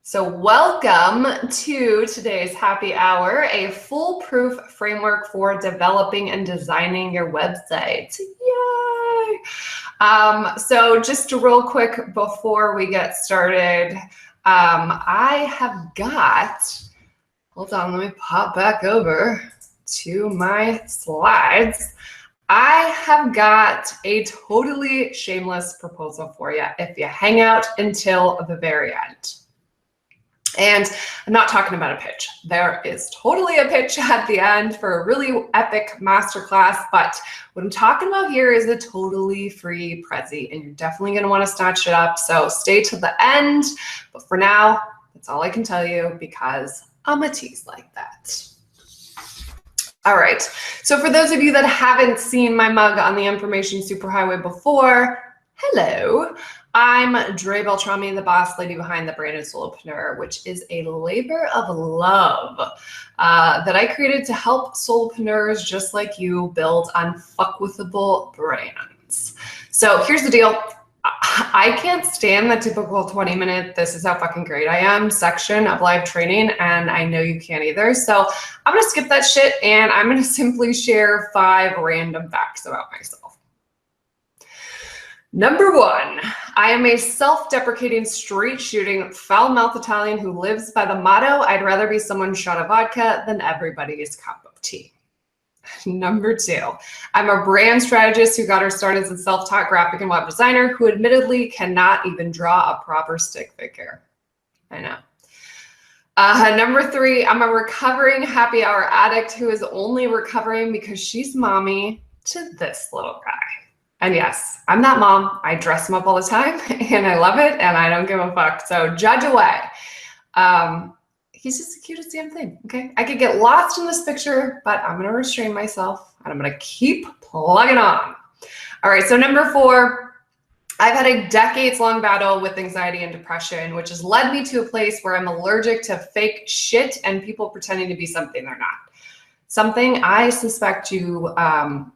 So welcome to today's happy hour, a foolproof framework for developing and designing your website. Yay! So just real quick before we get started, I have got, hold on, let me pop back over to my slides. I have got a totally shameless proposal for you if you hang out until the very end. And I'm not talking about a pitch. There is totally a pitch at the end for a really epic masterclass, but what I'm talking about here is a totally free Prezi, and you're definitely going to want to snatch it up. So stay to the end. But for now, that's all I can tell you because I'm a tease like that. All right. So for those of you that haven't seen my mug on the Information Superhighway before, hello. I'm Dre Beltrami, the boss lady behind the Branded Solopreneur, which is a labor of love that I created to help solopreneurs just like you build unfuckwithable brands. So here's the deal. I can't stand the typical 20-minute, this is how fucking great I am section of live training, and I know you can't either. So I'm going to skip that shit, and I'm going to simply share 5 random facts about myself. Number 1, I am a self-deprecating, straight-shooting, foul-mouthed Italian who lives by the motto, I'd rather be someone's shot of vodka than everybody's cup of tea. Number 2, I'm a brand strategist who got her start as a self-taught graphic and web designer who admittedly cannot even draw a proper stick figure. I know. Number 3, I'm a recovering happy hour addict who is only recovering because she's mommy to this little guy. And yes, I'm that mom. I dress him up all the time and I love it and I don't give a fuck. So judge away. He's just the cutest damn thing, okay? I could get lost in this picture, but I'm gonna restrain myself and I'm gonna keep plugging on. All right, so number 4, I've had a decades-long battle with anxiety and depression, which has led me to a place where I'm allergic to fake shit and people pretending to be something they're not. Something I suspect you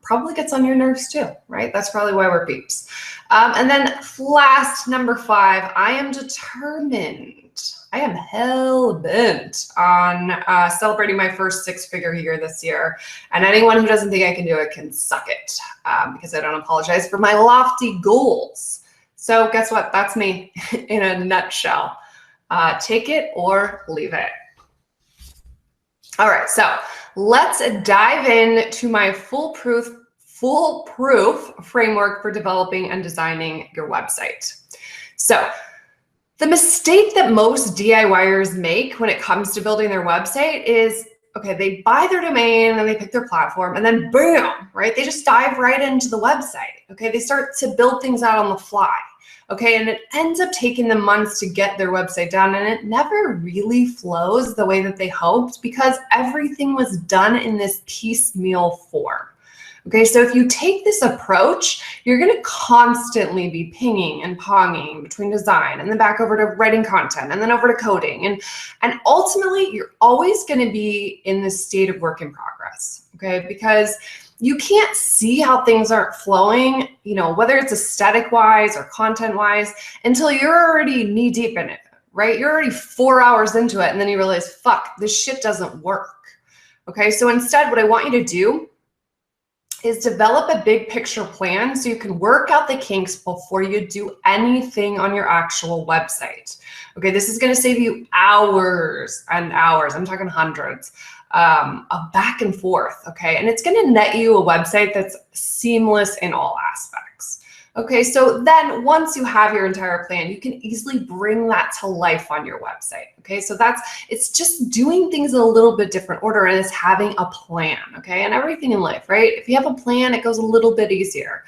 probably gets on your nerves too, right? That's probably why we're peeps. And then last, number 5, I am determined. I am hell-bent on celebrating my first 6-figure year this year. And anyone who doesn't think I can do it can suck it because I don't apologize for my lofty goals. So guess what? That's me in a nutshell. Take it or leave it. All right, so let's dive into my foolproof framework for developing and designing your website. So the mistake that most DIYers make when it comes to building their website is, okay, they buy their domain and they pick their platform and then boom, right? They just dive right into the website, okay? They start to build things out on the fly. Okay, and it ends up taking them months to get their website down and it never really flows the way that they hoped because everything was done in this piecemeal form. Okay, so if you take this approach, you're gonna constantly be pinging and ponging between design and then back over to writing content and then over to coding. And ultimately, you're always gonna be in this state of work in progress, okay? Because you can't see how things aren't flowing, you know, whether it's aesthetic wise or content wise, until you're already knee deep in it, right? You're already 4 hours into it and then you realize, fuck, this shit doesn't work. Okay, so instead what I want you to do is develop a big picture plan so you can work out the kinks before you do anything on your actual website. Okay, this is gonna save you hours and hours, I'm talking hundreds, of back and forth, okay? And it's gonna net you a website that's seamless in all aspects. Okay, so then once you have your entire plan, you can easily bring that to life on your website. Okay, so it's just doing things in a little bit different order and it's having a plan, okay? And everything in life, right? If you have a plan, it goes a little bit easier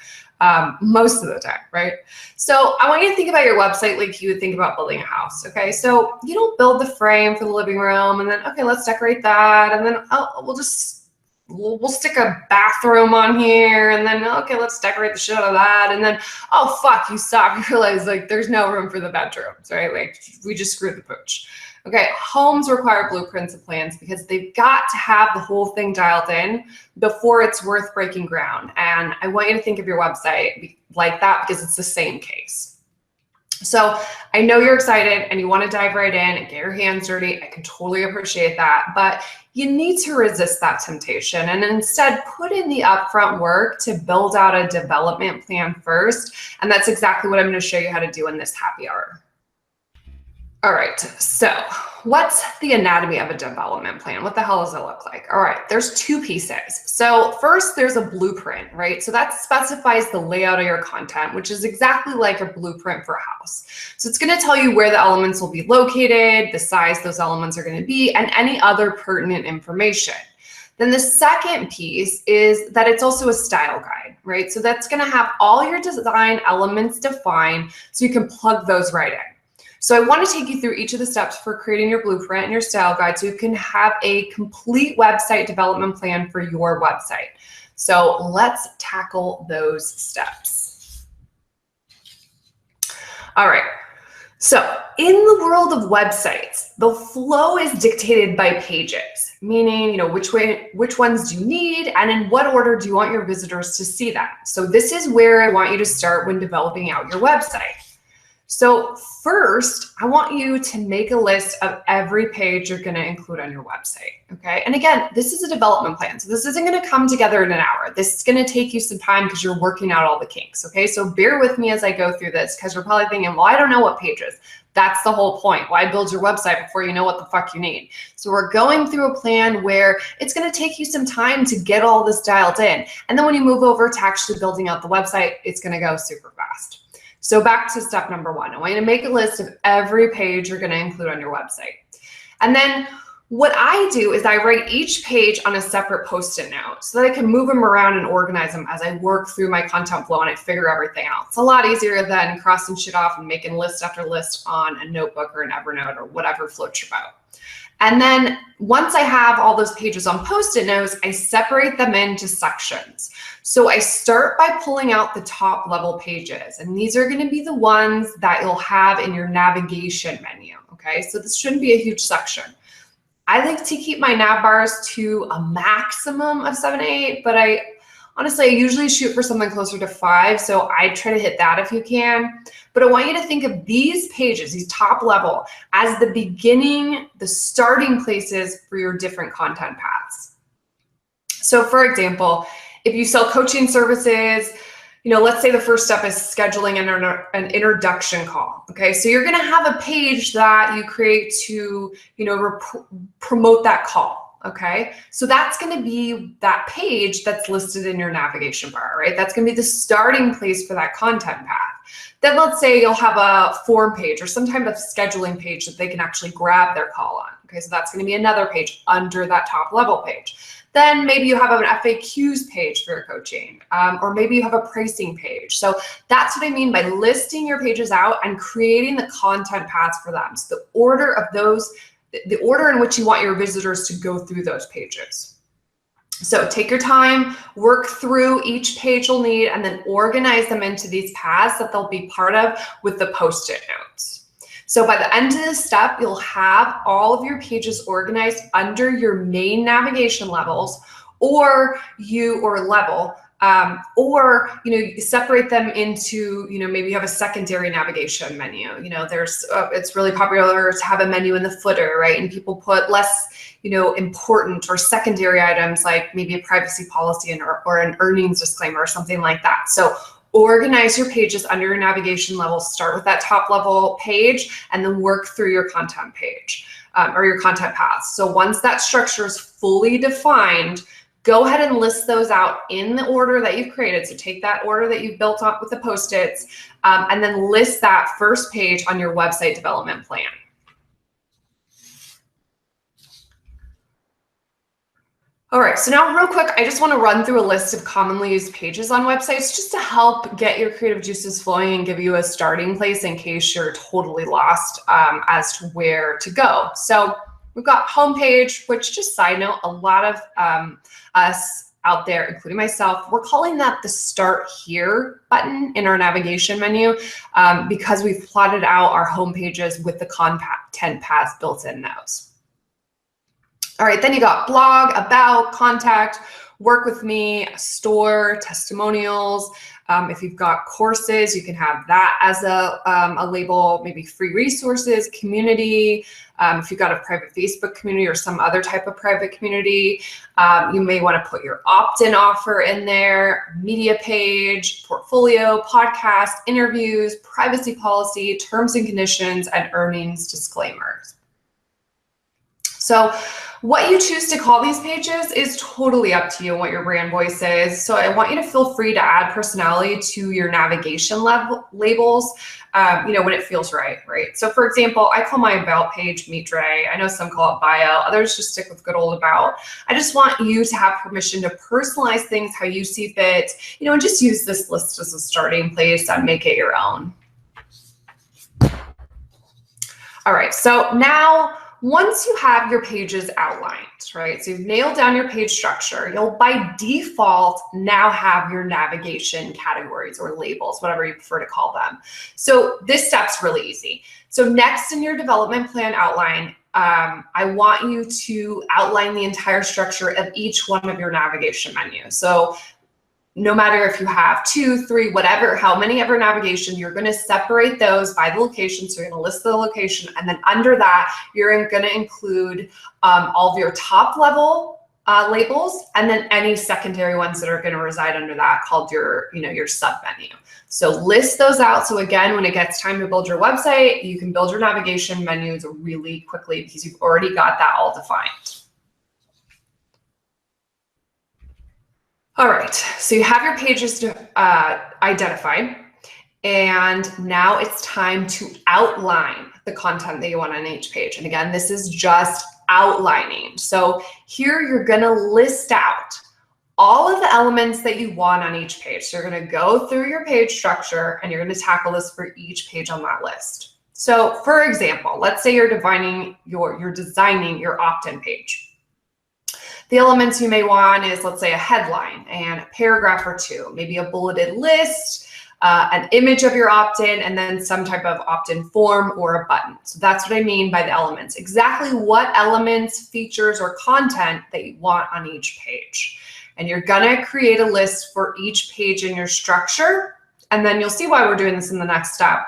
most of the time, right? So I want you to think about your website like you would think about building a house, okay? So you don't build the frame for the living room and then, okay, let's decorate that. And then we'll stick a bathroom on here and then, okay, let's decorate the shit out of that. And then, oh, fuck, you stop. You realize like there's no room for the bedrooms, right? Like we just screwed the pooch. Okay, homes require blueprints and plans because they've got to have the whole thing dialed in before it's worth breaking ground. And I want you to think of your website like that because it's the same case. So I know you're excited and you want to dive right in and get your hands dirty. I can totally appreciate that, but you need to resist that temptation and instead put in the upfront work to build out a development plan first. And that's exactly what I'm going to show you how to do in this happy hour. All right, so what's the anatomy of a development plan? What the hell does it look like? All right, there's two pieces. So first, there's a blueprint, right? So that specifies the layout of your content, which is exactly like a blueprint for a house. So it's going to tell you where the elements will be located, the size those elements are going to be, and any other pertinent information. Then the second piece is that it's also a style guide, right? So that's going to have all your design elements defined so you can plug those right in. So I want to take you through each of the steps for creating your blueprint and your style guide so you can have a complete website development plan for your website. So let's tackle those steps. All right. So in the world of websites, the flow is dictated by pages, meaning, which ones do you need and in what order do you want your visitors to see them? So this is where I want you to start when developing out your website. So first, I want you to make a list of every page you're going to include on your website, okay? And again, this is a development plan, so this isn't going to come together in an hour. This is going to take you some time because you're working out all the kinks, okay? So bear with me as I go through this because you're probably thinking, well, I don't know what pages. That's the whole point. Why build your website before you know what the fuck you need? So we're going through a plan where it's going to take you some time to get all this dialed in. And then when you move over to actually building out the website, it's going to go super fast. So back to step number one, I want you to make a list of every page you're going to include on your website. And then what I do is I write each page on a separate Post-it note so that I can move them around and organize them as I work through my content flow and I figure everything out. It's a lot easier than crossing shit off and making list after list on a notebook or an Evernote or whatever floats your boat. And then once I have all those pages on Post-it notes, I separate them into sections. So I start by pulling out the top level pages, and these are going to be the ones that you'll have in your navigation menu, okay? So this shouldn't be a huge section. I like to keep my nav bars to a maximum of 7 to 8, but honestly, I usually shoot for something closer to 5, so I try to hit that if you can. But I want you to think of these pages, these top level, as the beginning, the starting places for your different content paths. So for example, if you sell coaching services, let's say the first step is scheduling an introduction call. Okay, so you're going to have a page that you create to, promote that call. Okay, so that's going to be that page that's listed in your navigation bar, right? That's going to be the starting place for that content path. Then let's say you'll have a form page or some type of scheduling page that they can actually grab their call on. Okay, so that's going to be another page under that top level page. Then maybe you have an FAQs page for your coaching, or maybe you have a pricing page. So that's what I mean by listing your pages out and creating the content paths for them. So the order of those, the order in which you want your visitors to go through those pages. So take your time, work through each page you'll need, and then organize them into these paths that they'll be part of with the Post-it notes. So by the end of this step, you'll have all of your pages organized under your main navigation levels, or you separate them into, maybe you have a secondary navigation menu. It's really popular to have a menu in the footer, right? And people put less, important or secondary items like maybe a privacy policy or an earnings disclaimer or something like that. So organize your pages under your navigation level. Start with that top level page and then work through your content page or your content paths. So once that structure is fully defined, go ahead and list those out in the order that you've created. So take that order that you've built up with the Post-its and then list that first page on your website development plan. All right, so now real quick, I just want to run through a list of commonly used pages on websites just to help get your creative juices flowing and give you a starting place in case you're totally lost as to where to go. So we've got homepage, which, just side note, a lot of us out there, including myself, we're calling that the Start Here button in our navigation menu because we've plotted out our home pages with the content paths built in those. All right, then you got blog, about, contact, work with me, store, testimonials, If you've got courses, you can have that as a label, maybe free resources, community. If you've got a private Facebook community or some other type of private community, you may want to put your opt-in offer in there, media page, portfolio, podcast, interviews, privacy policy, terms and conditions, and earnings disclaimers. So what you choose to call these pages is totally up to you and what your brand voice is. So I want you to feel free to add personality to your navigation labels, when it feels right? So for example, I call my about page Meet Dre. I know some call it bio, others just stick with good old about. I just want you to have permission to personalize things how you see fit, and just use this list as a starting place and make it your own. All right, so now, once you have your pages outlined, so you've nailed down your page structure, you'll by default now have your navigation categories or labels, whatever you prefer to call them. So this step's really easy. So next in your development plan outline, I want you to outline the entire structure of each one of your navigation menus. So no matter if you have 2, 3, whatever, how many ever navigation, you're going to separate those by the location. So you're going to list the location, and then under that, you're going to include all of your top level labels, and then any secondary ones that are going to reside under that called your, your sub menu. So list those out. So again, when it gets time to build your website, you can build your navigation menus really quickly because you've already got that all defined. All right, so you have your pages identified, and now it's time to outline the content that you want on each page. And again, this is just outlining. So here you're gonna list out all of the elements that you want on each page. So you're gonna go through your page structure and you're gonna tackle this for each page on that list. So for example, let's say you're designing your opt-in page. The elements you may want is, let's say, a headline and a paragraph or two, maybe a bulleted list, an image of your opt-in, and then some type of opt-in form or a button. So that's what I mean by the elements. Exactly what elements, features, or content that you want on each page. And you're gonna create a list for each page in your structure, and then you'll see why we're doing this in the next step.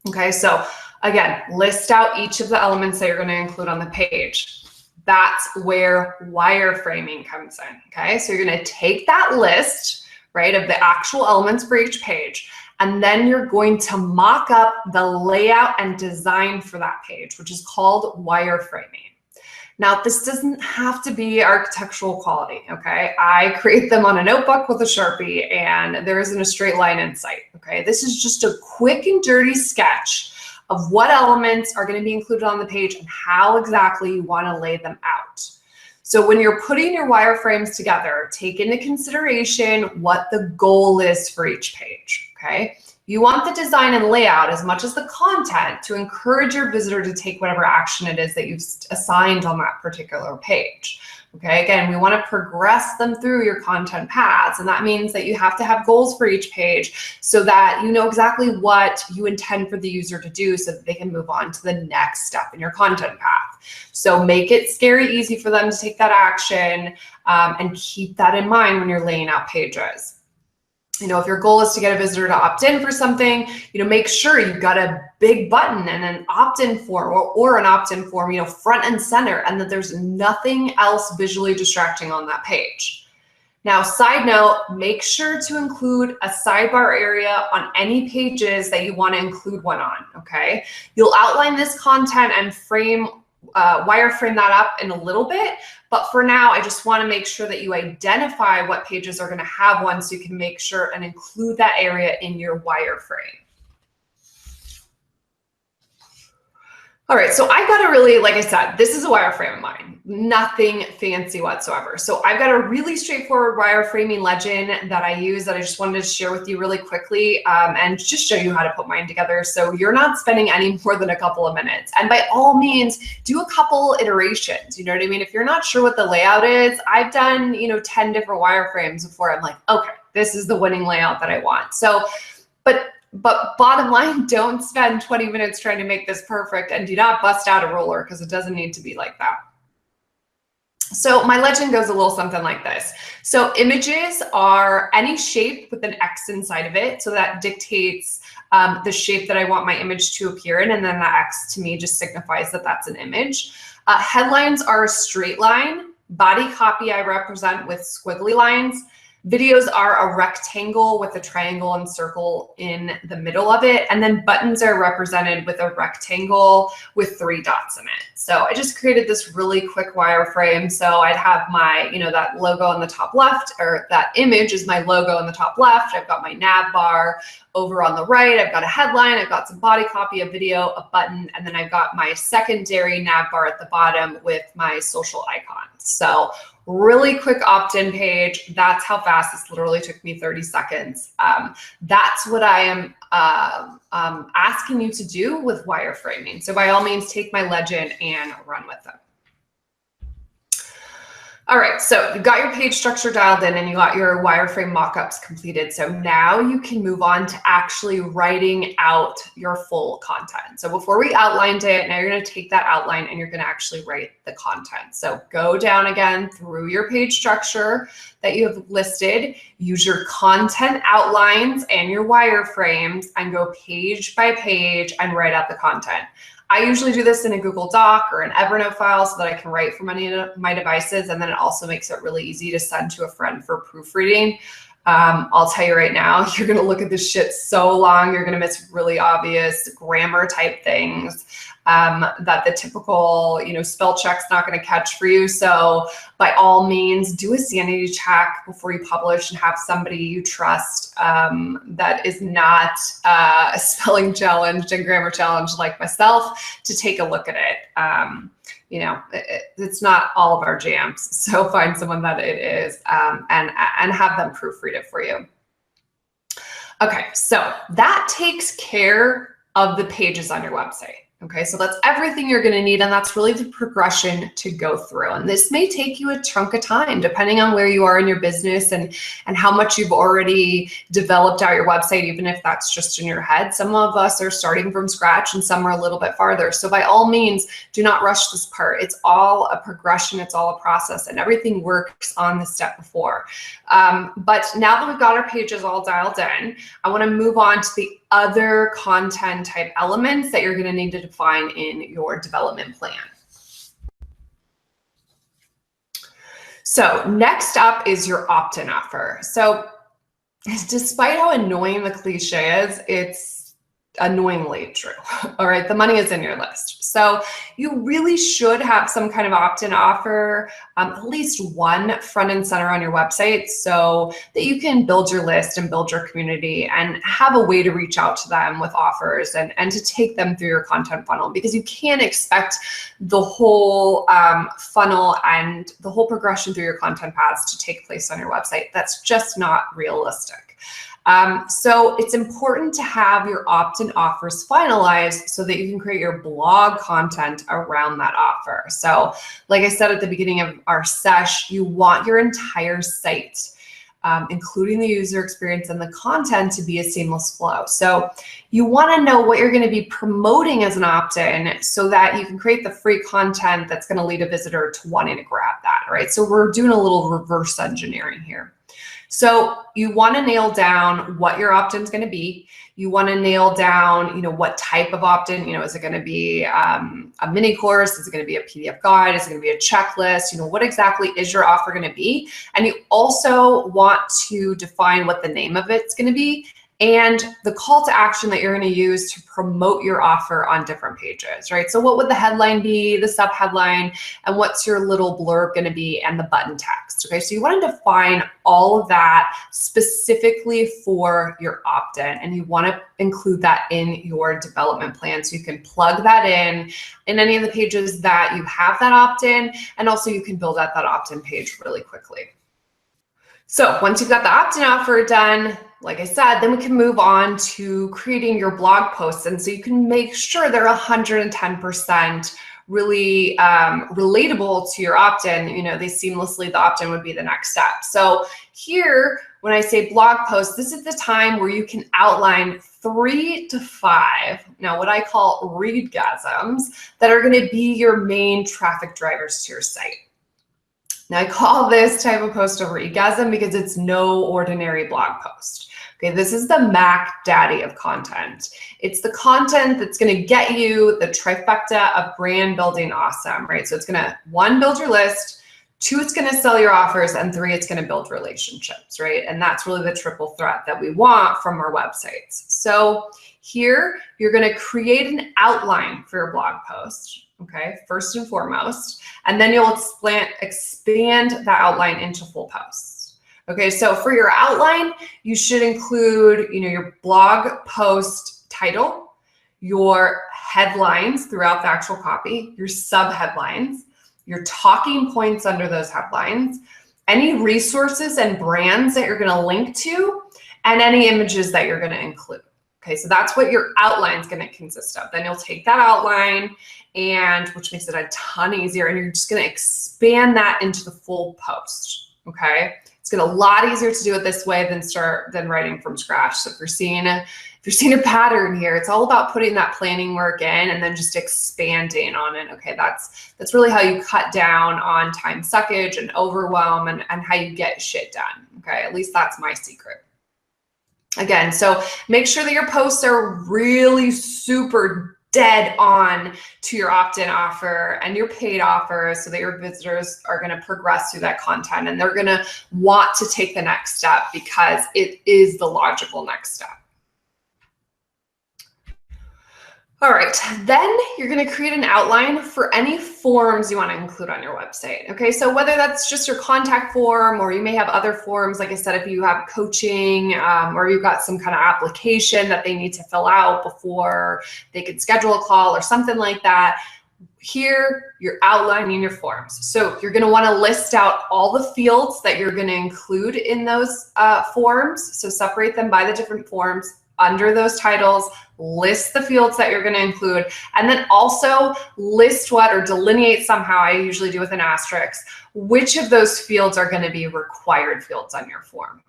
Okay, so again, list out each of the elements that you're gonna include on the page. That's where wireframing comes in, okay? So you're gonna take that list, of the actual elements for each page, and then you're going to mock up the layout and design for that page, which is called wireframing. Now, this doesn't have to be architectural quality, okay? I create them on a notebook with a Sharpie, and there isn't a straight line in sight, okay? This is just a quick and dirty sketch of what elements are going to be included on the page and how exactly you want to lay them out. So when you're putting your wireframes together, take into consideration what the goal is for each page, okay? You want the design and layout as much as the content to encourage your visitor to take whatever action it is that you've assigned on that particular page. Okay, again, we want to progress them through your content paths, and that means that you have to have goals for each page so that you know exactly what you intend for the user to do so that they can move on to the next step in your content path. So make it scary easy for them to take that action, and keep that in mind when you're laying out pages. If your goal is to get a visitor to opt in for something, make sure you've got a big button and an opt-in form or an opt-in form, front and center, and that there's nothing else visually distracting on that page. Now, side note, make sure to include a sidebar area on any pages that you want to include one on, okay? You'll outline this content and wireframe that up in a little bit, but for now, I just want to make sure that you identify what pages are going to have one so you can make sure and include that area in your wireframe. All right, so I've got a really, like I said, this is a wireframe of mine, nothing fancy whatsoever. So I've got a really straightforward wireframing legend that I use that I just wanted to share with you really quickly, and just show you how to put mine together so you're not spending any more than a couple of minutes. And by all means, do a couple iterations, you know what I mean? If you're not sure what the layout is, I've done, 10 different wireframes before I'm like, okay, this is the winning layout that I want. So, but bottom line, don't spend 20 minutes trying to make this perfect, and do not bust out a ruler because it doesn't need to be like that. So my legend goes a little something like this. So images are any shape with an X inside of it. So that dictates the shape that I want my image to appear in. And then that X to me just signifies that that's an image. Headlines are a straight line. Body copy I represent with squiggly lines. Videos are a rectangle with a triangle and circle in the middle of it. And then buttons are represented with a rectangle with 3 dots in it. So I just created this really quick wireframe. So I'd have my, that logo on the top left, or that image is my logo on the top left. I've got my nav bar over on the right. I've got a headline, I've got some body copy, a video, a button, and then I've got my secondary nav bar at the bottom with my social icons. So really quick opt-in page. That's how fast. This literally took me 30 seconds. That's what I am asking you to do with wireframing. So by all means, take my legend and run with it. All right, so you got your page structure dialed in and you got your wireframe mockups completed. So now you can move on to actually writing out your full content. So before we outlined it, now you're gonna take that outline and you're gonna actually write the content. So go down again through your page structure that you have listed, use your content outlines and your wireframes and go page by page and write out the content. I usually do this in a Google Doc or an Evernote file so that I can write from any of my devices, and then it also makes it really easy to send to a friend for proofreading. I'll tell you right now, you're gonna look at this shit so long, you're gonna miss really obvious grammar type things that the typical, spell check's not gonna catch for you. So by all means, do a sanity check before you publish and have somebody you trust that is not a spelling challenged and grammar challenged like myself to take a look at it. It's not all of our jams. So find someone that it is and have them proofread it for you. Okay, so that takes care of the pages on your website. Okay, so that's everything you're gonna need, and that's really the progression to go through. And this may take you a chunk of time, depending on where you are in your business and how much you've already developed out your website, even if that's just in your head. Some of us are starting from scratch and some are a little bit farther. So by all means, do not rush this part. It's all a progression, it's all a process, and everything works on the step before. But now that we've got our pages all dialed in, I wanna move on to the other content type elements that you're going to need to define in your development plan. So next up is your opt-in offer. So despite how annoying the cliche is, it's annoyingly true. All right, the money is in your list. So you really should have some kind of opt-in offer, at least one front and center on your website so that you can build your list and build your community and have a way to reach out to them with offers and to take them through your content funnel, because you can't expect the whole funnel and the whole progression through your content paths to take place on your website. That's just not realistic. So it's important to have your opt-in offers finalized so that you can create your blog content around that offer. So like I said at the beginning of our sesh, you want your entire site, including the user experience and the content, to be a seamless flow. So you want to know what you're going to be promoting as an opt-in so that you can create the free content that's going to lead a visitor to wanting to grab that, right? So we're doing a little reverse engineering here. So you want to nail down what your opt-in is going to be. You want to nail down, what type of opt-in, is it going to be a mini course? Is it going to be a PDF guide? Is it going to be a checklist? What exactly is your offer going to be? And you also want to define what the name of it's going to be and the call to action that you're going to use to promote your offer on different pages, right? So what would the headline be, the sub-headline, and what's your little blurb going to be, and the button text, okay? So you want to define all of that specifically for your opt-in, and you want to include that in your development plan so you can plug that in any of the pages that you have that opt-in, and also you can build out that opt-in page really quickly. So once you've got the opt-in offer done, like I said, then we can move on to creating your blog posts. And so you can make sure they're 110% really relatable to your opt-in. They seamlessly, the opt-in would be the next step. So here, when I say blog posts, this is the time where you can outline 3 to 5, now what I call readgasms, that are going to be your main traffic drivers to your site. Now, I call this type of post a regasm because it's no ordinary blog post. Okay, this is the Mac Daddy of content. It's the content that's going to get you the trifecta of brand building awesome, right? So it's going to, 1, build your list, 2, it's going to sell your offers, and 3, it's going to build relationships, right? And that's really the triple threat that we want from our websites. So here, you're going to create an outline for your blog post. Okay, first and foremost, and then you'll expand that outline into full posts. Okay, so for your outline, you should include, your blog post title, your headlines throughout the actual copy, your subheadlines, your talking points under those headlines, any resources and brands that you're going to link to, and any images that you're going to include. Okay, so that's what your outline is going to consist of. Then you'll take that outline, and which makes it a ton easier, and you're just going to expand that into the full post. Okay, it's going to a lot easier to do it this way than writing from scratch. So if you're seeing a pattern here, it's all about putting that planning work in and then just expanding on it. Okay, that's really how you cut down on time suckage and overwhelm, and how you get shit done. Okay, at least that's my secret. Again, so make sure that your posts are really super dead on to your opt-in offer and your paid offer, so that your visitors are going to progress through that content and they're going to want to take the next step because it is the logical next step. All right, then you're going to create an outline for any forms you want to include on your website. Okay, so whether that's just your contact form, or you may have other forms, like I said, if you have coaching, or you've got some kind of application that they need to fill out before they can schedule a call or something like that. Here, you're outlining your forms. So you're going to want to list out all the fields that you're going to include in those forms. So separate them by the different forms. Under those titles, list the fields that you're going to include, and then also list or delineate somehow, I usually do with an asterisk, which of those fields are going to be required fields on your form.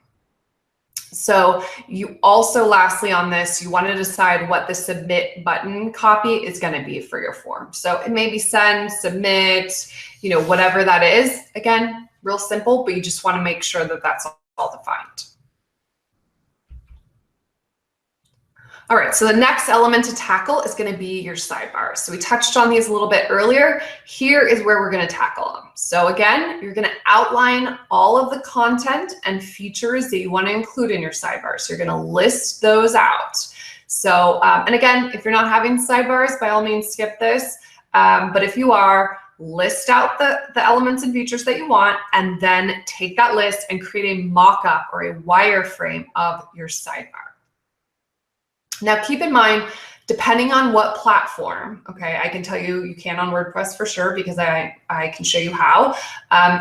So you also, lastly on this, you want to decide what the submit button copy is going to be for your form. So it may be send, submit, whatever that is. Again, real simple, but you just want to make sure that that's all defined. All right, so the next element to tackle is going to be your sidebars. So we touched on these a little bit earlier. Here is where we're going to tackle them. So again, you're going to outline all of the content and features that you want to include in your sidebars. So you're going to list those out. So, and again, if you're not having sidebars, by all means, skip this. But if you are, list out the elements and features that you want, and then take that list and create a mock-up or a wireframe of your sidebar. Now, keep in mind, depending on what platform, okay, I can tell you, you can on WordPress for sure, because I can show you how.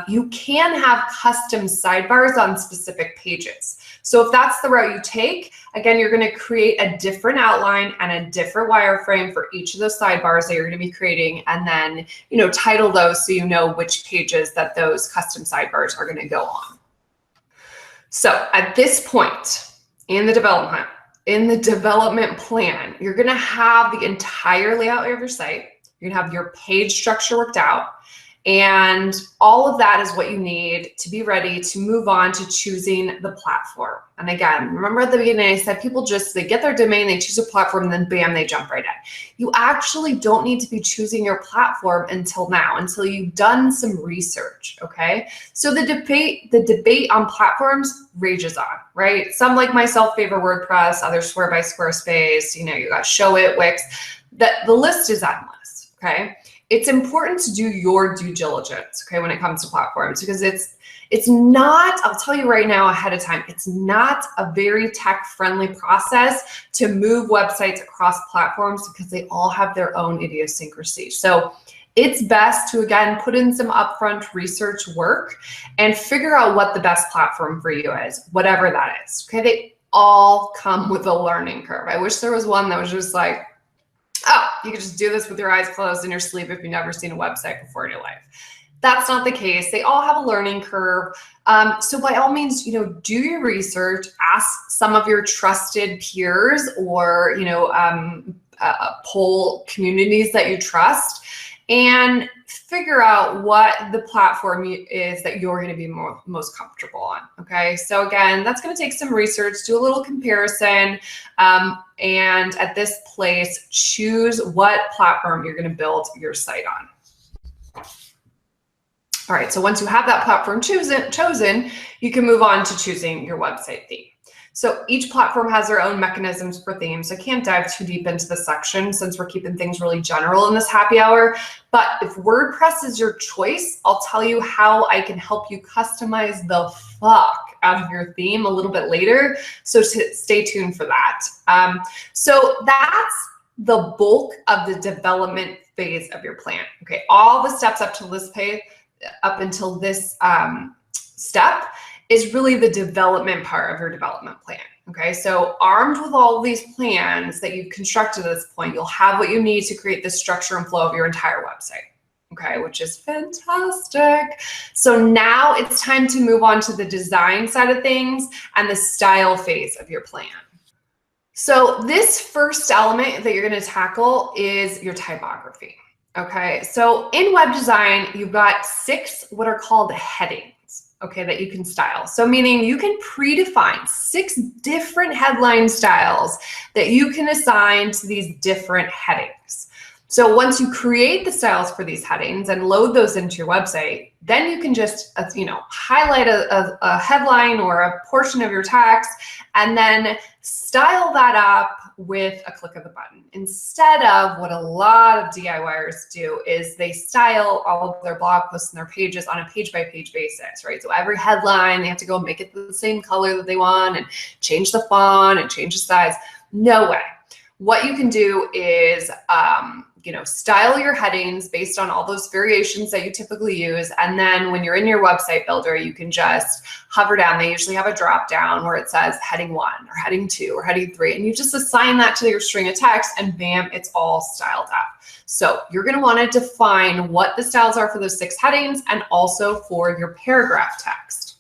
You can have custom sidebars on specific pages. So if that's the route you take, again, you're going to create a different outline and a different wireframe for each of those sidebars that you're going to be creating, and then, title those so you know which pages that those custom sidebars are going to go on. So at this point in the development plan, you're going to have the entire layout of your site. You're going to have your page structure worked out. And all of that is what you need to be ready to move on to choosing the platform. And again, remember at the beginning, I said people they get their domain, they choose a platform, and then bam, they jump right in. You actually don't need to be choosing your platform until now, until you've done some research, okay? So the debate on platforms rages on, right? Some, like myself, favor WordPress, others swear by Squarespace, you got Showit, Wix. The list is endless, okay? It's important to do your due diligence, okay, when it comes to platforms, because it's not, I'll tell you right now ahead of time, it's not a very tech-friendly process to move websites across platforms, because they all have their own idiosyncrasy. So it's best to, again, put in some upfront research work and figure out what the best platform for you is, whatever that is, okay? They all come with a learning curve. I wish there was one that was just like, oh, you could just do this with your eyes closed in your sleep if you've never seen a website before in your life. That's not the case. They all have a learning curve. So by all means, do your research, ask some of your trusted peers or, poll communities that you trust, and figure out what the platform is that you're going to be most comfortable on. Okay, so again, that's going to take some research, do a little comparison, and at this place, choose what platform you're going to build your site on. All right, so once you have that platform chosen, you can move on to choosing your website theme. So each platform has their own mechanisms for themes. So I can't dive too deep into the section since we're keeping things really general in this happy hour. But if WordPress is your choice, I'll tell you how I can help you customize the fuck out of your theme a little bit later. So stay tuned for that. So that's the bulk of the development phase of your plan. Okay, all the steps up until this step is really the development part of your development plan. Okay, so armed with all of these plans that you've constructed at this point, you'll have what you need to create the structure and flow of your entire website. Okay, which is fantastic. So now it's time to move on to the design side of things and the style phase of your plan. So this first element that you're going to tackle is your typography. Okay, so in web design, you've got 6 what are called headings, okay, that you can style. So meaning you can predefine 6 different headline styles that you can assign to these different headings. So once you create the styles for these headings and load those into your website, then you can just, highlight a headline or a portion of your text and then style that up with a click of the button. Instead of what a lot of DIYers do is they style all of their blog posts and their pages on a page-by-page basis, right? So every headline, they have to go make it the same color that they want and change the font and change the size. No way. What you can do is, style your headings based on all those variations that you typically use. And then when you're in your website builder, you can just hover down. They usually have a drop down where it says heading 1 or heading 2 or heading 3. And you just assign that to your string of text and bam, it's all styled up. So you're going to want to define what the styles are for those 6 headings and also for your paragraph text.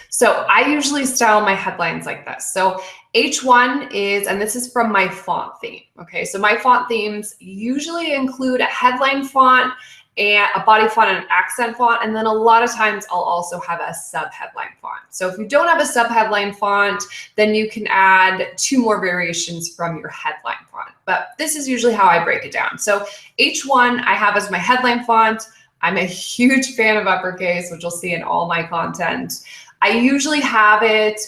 So I usually style my headlines like this. So H1 is, and this is from my font theme. Okay, so my font themes usually include a headline font and a body font and an accent font. And then a lot of times I'll also have a sub-headline font. So if you don't have a sub-headline font, then you can add 2 more variations from your headline font. But this is usually how I break it down. So H1 I have as my headline font. I'm a huge fan of uppercase, which you'll see in all my content. I usually have it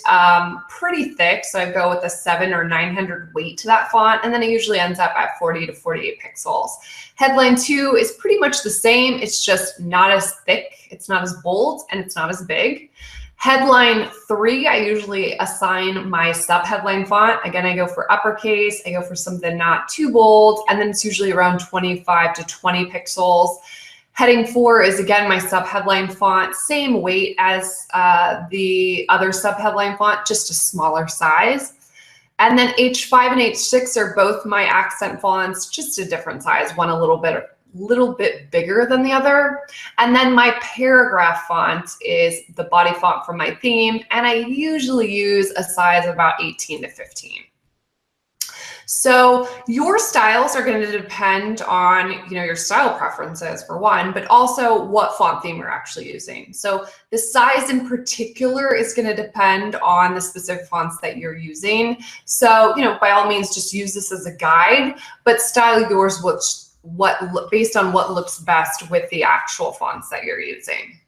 pretty thick, so I go with a 700 or 900 weight to that font, and then it usually ends up at 40 to 48 pixels. Headline 2 is pretty much the same, it's just not as thick, it's not as bold, and it's not as big. Headline 3, I usually assign my sub-headline font. Again, I go for uppercase, I go for something not too bold, and then it's usually around 25 to 20 pixels. Heading 4 is, again, my sub-headline font, same weight as the other sub-headline font, just a smaller size. And then H5 and H6 are both my accent fonts, just a different size, one a little bit bigger than the other. And then my paragraph font is the body font for my theme, and I usually use a size of about 18 to 15. So your styles are going to depend on, your style preferences for one, but also what font theme you're actually using. So the size in particular is going to depend on the specific fonts that you're using. So, by all means, just use this as a guide, but style yours based on what looks best with the actual fonts that you're using.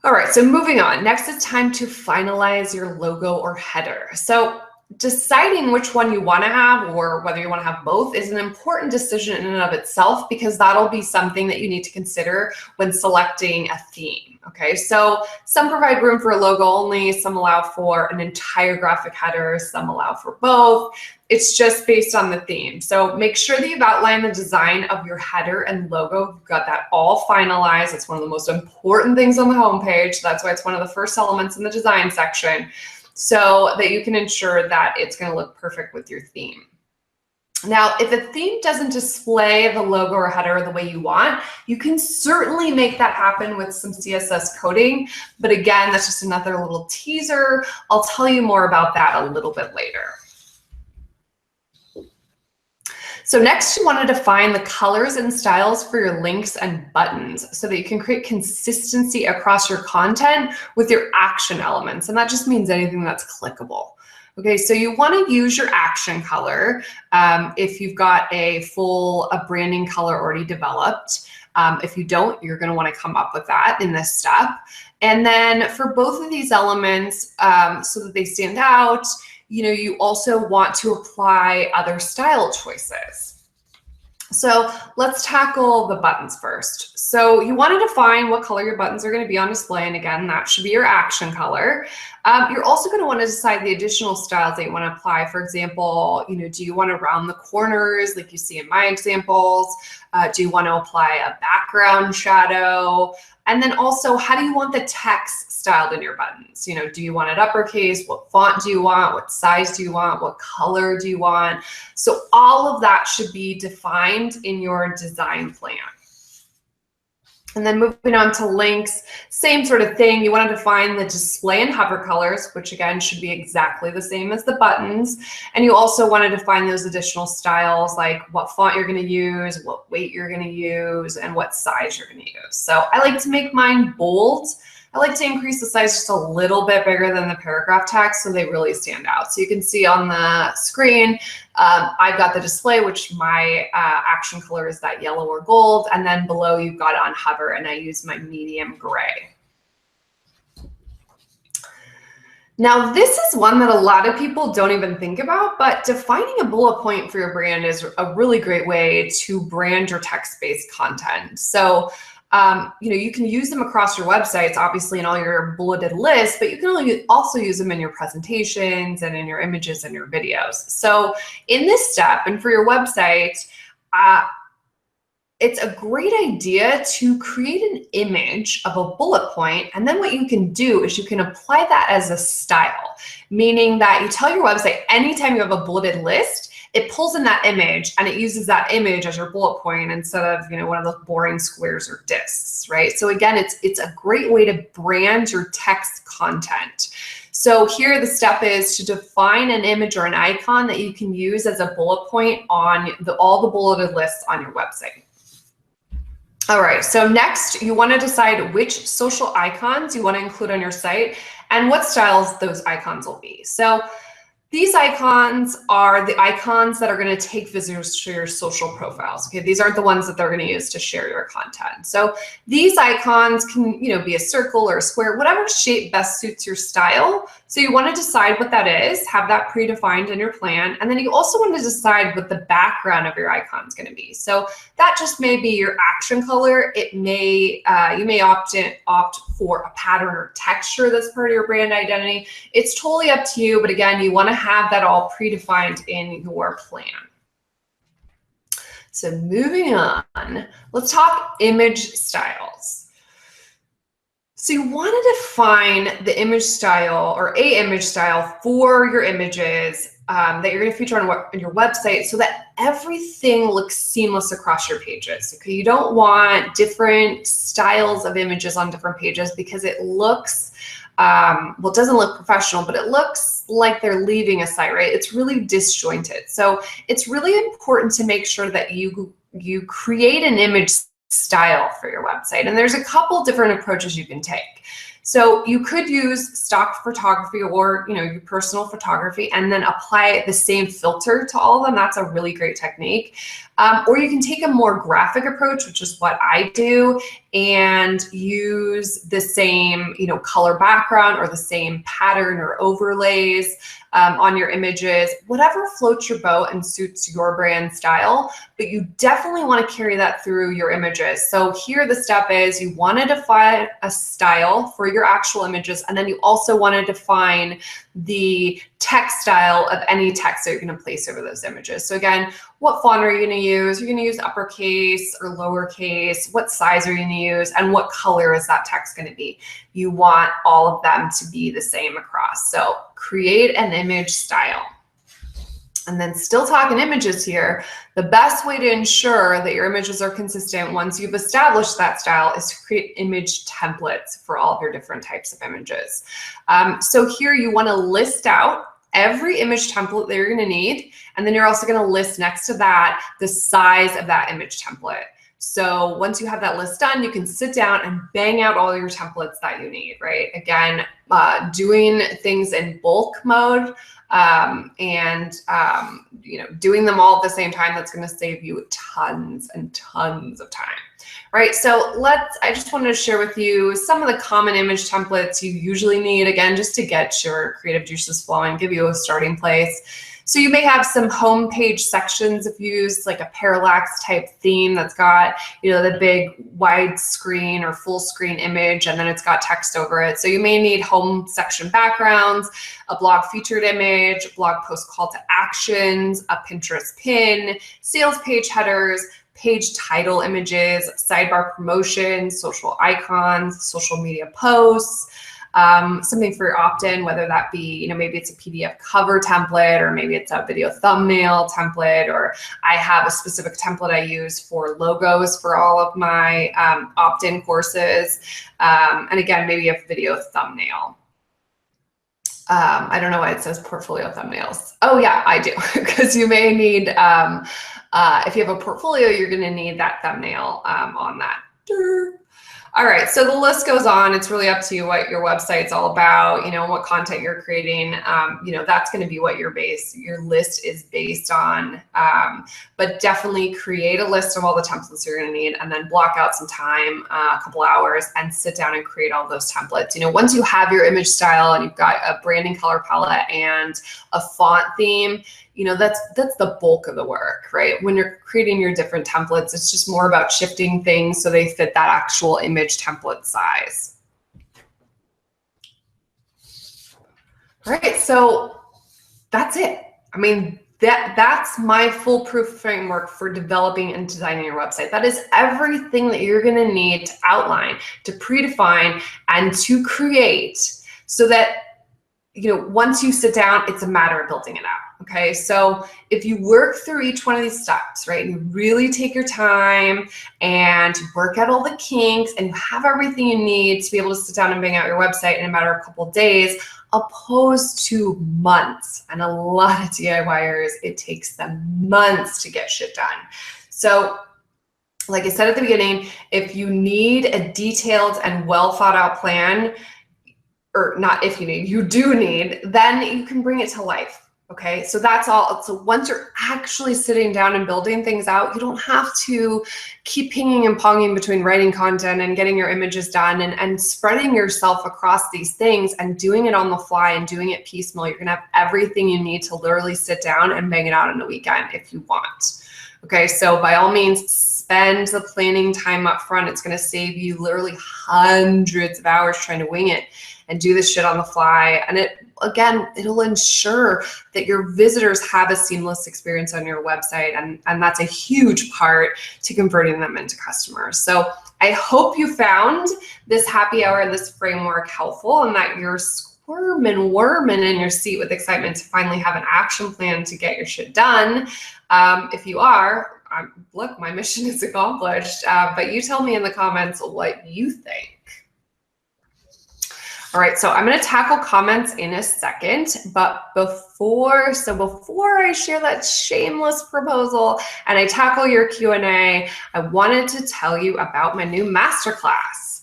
All right, so moving on. Next, it's time to finalize your logo or header. So deciding which one you want to have or whether you want to have both is an important decision in and of itself, because that'll be something that you need to consider when selecting a theme. Okay, so some provide room for a logo only, some allow for an entire graphic header, some allow for both. It's just based on the theme. So make sure that you've outlined the design of your header and logo. You've got that all finalized. It's one of the most important things on the homepage. That's why it's one of the first elements in the design section, so that you can ensure that it's going to look perfect with your theme. Now, if a theme doesn't display the logo or header the way you want, you can certainly make that happen with some CSS coding. But again, that's just another little teaser. I'll tell you more about that a little bit later. So next, you want to define the colors and styles for your links and buttons so that you can create consistency across your content with your action elements. And that just means anything that's clickable. Okay, so you want to use your action color if you've got a branding color already developed. If you don't, you're going to want to come up with that in this step. And then for both of these elements, so that they stand out, you also want to apply other style choices. So let's tackle the buttons first. So you want to define what color your buttons are going to be on display. And again, that should be your action color. You're also going to want to decide the additional styles that you want to apply. For example, do you want to round the corners like you see in my examples? Do you want to apply a background shadow? And then also, how do you want the text styled in your buttons? Do you want it uppercase? What font do you want? What size do you want? What color do you want? So all of that should be defined in your design plan. And then moving on to links, same sort of thing. You want to define the display and hover colors, which again should be exactly the same as the buttons. And you also want to define those additional styles, like what font you're going to use, what weight you're going to use, and what size you're going to use. So I like to make mine bold. I like to increase the size just a little bit bigger than the paragraph text so they really stand out. So you can see on the screen, I've got the display, which my action color is that yellow or gold. And then below you've got on hover, and I use my medium gray. Now, this is one that a lot of people don't even think about, but defining a bullet point for your brand is a really great way to brand your text-based content. So you can use them across your websites, obviously in all your bulleted lists, but you can also use them in your presentations and in your images and your videos. So in this step, and for your website, it's a great idea to create an image of a bullet point. And then what you can do is you can apply that as a style, meaning that you tell your website anytime you have a bulleted list, it pulls in that image and it uses that image as your bullet point instead of one of those boring squares or discs, right? So again, it's a great way to brand your text content. So here the step is to define an image or an icon that you can use as a bullet point on all the bulleted lists on your website. All right, so next you want to decide which social icons you want to include on your site and what styles those icons will be. So these icons are the icons that are going to take visitors to your social profiles. Okay, these aren't the ones that they're going to use to share your content. So these icons can, be a circle or a square, whatever shape best suits your style. So you want to decide what that is, have that predefined in your plan, and then you also want to decide what the background of your icon is going to be. So that just may be your action color. It may you may opt for a pattern or texture that's part of your brand identity. It's totally up to you, but again, you want to have that all predefined in your plan. So moving on, let's talk image styles. So you want to define the image style or a image style for your images that you're going to feature on your website so that everything looks seamless across your pages. Okay, you don't want different styles of images on different pages because it looks, well, it doesn't look professional, but it looks like they're leaving a site, right? It's really disjointed. So it's really important to make sure that you create an image style for your website. And there's a couple different approaches you can take. So you could use stock photography or your personal photography and then apply the same filter to all of them. That's a really great technique. Or you can take a more graphic approach, which is what I do, and use the same color background or the same pattern or overlays on your images, whatever floats your boat and suits your brand style, but you definitely want to carry that through your images. So here the step is you want to define a style for your actual images, and then you also want to define the text style of any text that you're going to place over those images. So again, what font are you going to use? You're going to use uppercase or lowercase. What size are you going to use? And what color is that text going to be? You want all of them to be the same across. So create an image style. And then still talking images here, the best way to ensure that your images are consistent once you've established that style is to create image templates for all of your different types of images. So here you want to list out every image template that you're going to need. And then you're also going to list next to that the size of that image template. So once you have that list done, you can sit down and bang out all your templates that you need, right? Again, doing things in bulk mode doing them all at the same time, that's going to save you tons and tons of time. Right, so I just wanted to share with you some of the common image templates you usually need, again, just to get your creative juices flowing, give you a starting place. So you may have some homepage sections if you use like a parallax type theme that's got, the big wide screen or full screen image, and then it's got text over it. So you may need home section backgrounds, a blog featured image, a blog post call to actions, a Pinterest pin, sales page headers, page title images, sidebar promotions, social icons, social media posts, something for your opt-in, whether that be, maybe it's a PDF cover template, or maybe it's a video thumbnail template, or I have a specific template I use for logos for all of my opt-in courses. And again, maybe a video thumbnail. I don't know why it says portfolio thumbnails. Oh yeah, I do, because you may need, if you have a portfolio, you're going to need that thumbnail on that. All right, so the list goes on. It's really up to you what your website's all about, what content you're creating. That's going to be what your list is based on. But definitely create a list of all the templates you're going to need, and then block out some time, a couple hours, and sit down and create all those templates. Once you have your image style and you've got a branding color palette and a font theme, that's the bulk of the work, right? When you're creating your different templates, it's just more about shifting things so they fit that actual image template size. All right, so that's it. I mean, that's my foolproof framework for developing and designing your website. That is everything that you're going to need to outline, to predefine, and to create, so that once you sit down, it's a matter of building it out. Okay, so if you work through each one of these steps, right, and you really take your time and you work out all the kinks and you have everything you need to be able to sit down and bang out your website in a matter of a couple of days, opposed to months. And a lot of DIYers, it takes them months to get shit done. So like I said at the beginning, if you need a detailed and well thought out plan, or not if you need, you do need, then you can bring it to life. Okay, so that's all. So once you're actually sitting down and building things out, you don't have to keep pinging and ponging between writing content and getting your images done and spreading yourself across these things and doing it on the fly and doing it piecemeal. You're gonna have everything you need to literally sit down and bang it out in a weekend if you want. Okay, so by all means, spend the planning time up front. It's gonna save you literally hundreds of hours trying to wing it and do this shit on the fly. And it'll ensure that your visitors have a seamless experience on your website. And that's a huge part to converting them into customers. So I hope you found this happy hour, this framework helpful, and that you're squirming, worming in your seat with excitement to finally have an action plan to get your shit done. If you are, look, my mission is accomplished, but you tell me in the comments what you think. All right, so I'm going to tackle comments in a second, but before I share that shameless proposal and I tackle your Q&A, I wanted to tell you about my new masterclass.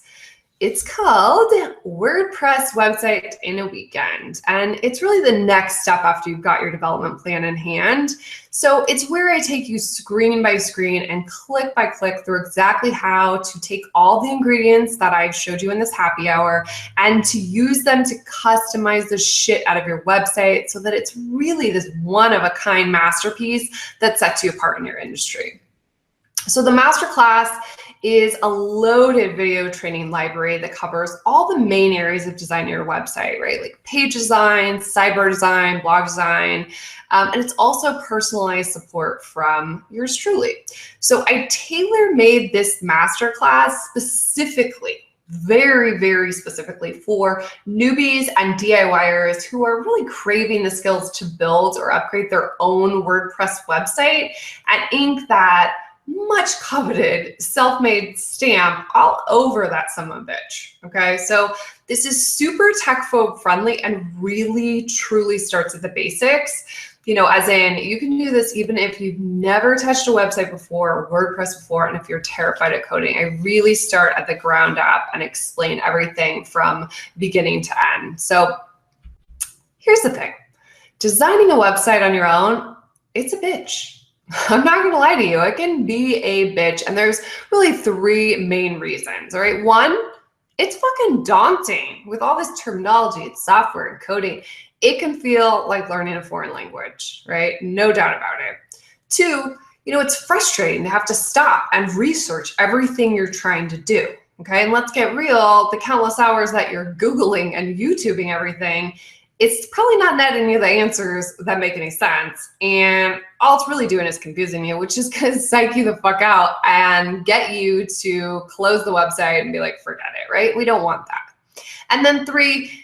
It's called WordPress Website in a Weekend, and it's really the next step after you've got your development plan in hand. So it's where I take you screen by screen and click by click through exactly how to take all the ingredients that I've showed you in this happy hour and to use them to customize the shit out of your website so that it's really this one-of-a-kind masterpiece that sets you apart in your industry. So the masterclass is a loaded video training library that covers all the main areas of designing your website, right? Like page design, sidebar design, blog design, and it's also personalized support from yours truly. So I tailor-made this masterclass specifically, very, very specifically for newbies and DIYers who are really craving the skills to build or upgrade their own WordPress website and ink that much coveted self-made stamp all over that son of a bitch. Okay, so this is super tech-phobe friendly and really truly starts at the basics. You know, as in you can do this even if you've never touched a website before, or WordPress before, and if you're terrified at coding. I really start at the ground up and explain everything from beginning to end. So here's the thing. Designing a website on your own, it's a bitch. I'm not gonna lie to you, it can be a bitch. And there's really three main reasons, all right? One, it's fucking daunting with all this terminology, it's software and coding. It can feel like learning a foreign language, right? No doubt about it. Two, you know, it's frustrating to have to stop and research everything you're trying to do, okay? And let's get real, the countless hours that you're Googling and YouTubing everything, it's probably not netting you the answers that make any sense. And all it's really doing is confusing you, which is gonna psych you the fuck out and get you to close the website and be like, forget it, right? We don't want that. And then three,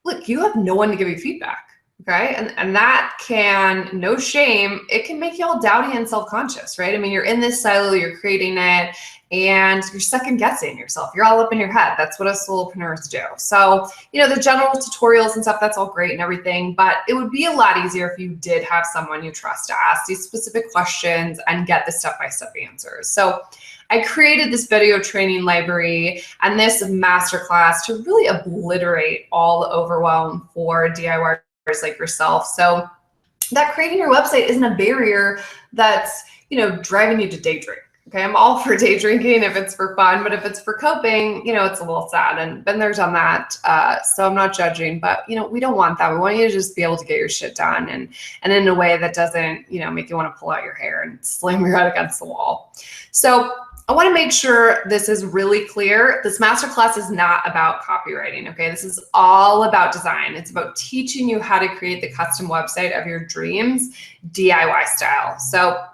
look, you have no one to give you feedback, okay? And that can, no shame, it can make you all dowdy and self-conscious, right? I mean, you're in this silo, you're creating it, and you're second guessing yourself. You're all up in your head. That's what us solopreneurs do. So, you know, the general tutorials and stuff, that's all great and everything, but it would be a lot easier if you did have someone you trust to ask these specific questions and get the step-by-step answers. So I created this video training library and this masterclass to really obliterate all the overwhelm for DIYers like yourself. So that creating your website isn't a barrier that's, you know, driving you to day drink. Okay, I'm all for day drinking if it's for fun, but if it's for coping, you know, it's a little sad, and been there, done that. So I'm not judging, but you know, we don't want that. We want you to just be able to get your shit done and in a way that doesn't, you know, make you want to pull out your hair and slam your head against the wall. So I want to make sure this is really clear. This masterclass is not about copywriting, okay? This is all about design. It's about teaching you how to create the custom website of your dreams, DIY style. So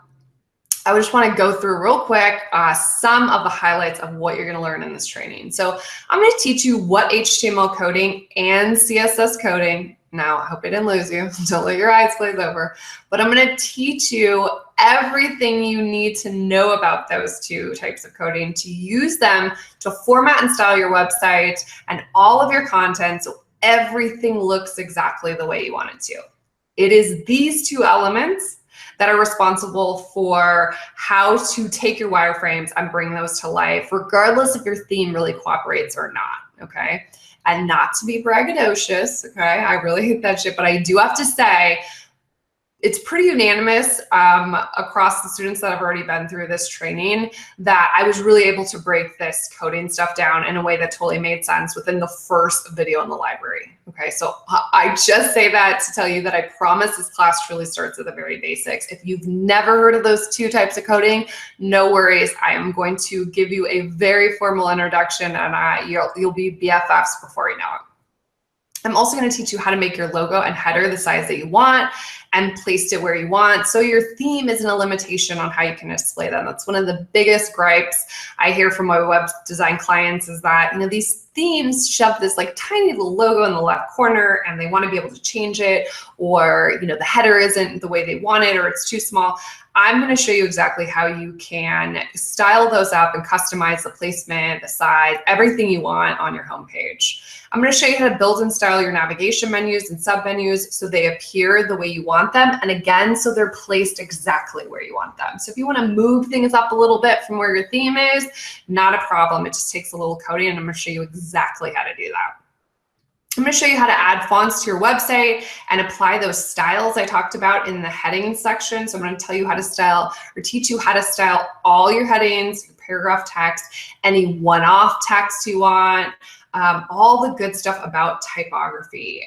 I just want to go through real quick some of the highlights of what you're going to learn in this training. So I'm going to teach you what HTML coding and CSS coding. Now, I hope I didn't lose you. Don't let your eyes glaze over. But I'm going to teach you everything you need to know about those two types of coding to use them to format and style your website and all of your content so everything looks exactly the way you want it to. It is these two elements that are responsible for how to take your wireframes and bring those to life, regardless if your theme really cooperates or not, okay? And not to be braggadocious, okay? I really hate that shit, but I do have to say, it's pretty unanimous across the students that have already been through this training that I was really able to break this coding stuff down in a way that totally made sense within the first video in the library. Okay, so I just say that to tell you that I promise this class truly starts at the very basics. If you've never heard of those two types of coding, no worries. I am going to give you a very formal introduction and you'll be BFFs before you know it. I'm also going to teach you how to make your logo and header the size that you want and place it where you want. So your theme isn't a limitation on how you can display them. That's one of the biggest gripes I hear from my web design clients is that, you know, these themes shove this like tiny little logo in the left corner and they want to be able to change it, or, you know, the header isn't the way they want it, or it's too small. I'm going to show you exactly how you can style those up and customize the placement, the size, everything you want on your homepage. I'm going to show you how to build and style your navigation menus and sub-menus so they appear the way you want them. And again, so they're placed exactly where you want them. So if you want to move things up a little bit from where your theme is, not a problem. It just takes a little coding, and I'm going to show you exactly how to do that. I'm going to show you how to add fonts to your website and apply those styles I talked about in the heading section. So I'm going to tell you how to style or teach you how to style all your headings, your paragraph text, any one-off text you want, all the good stuff about typography,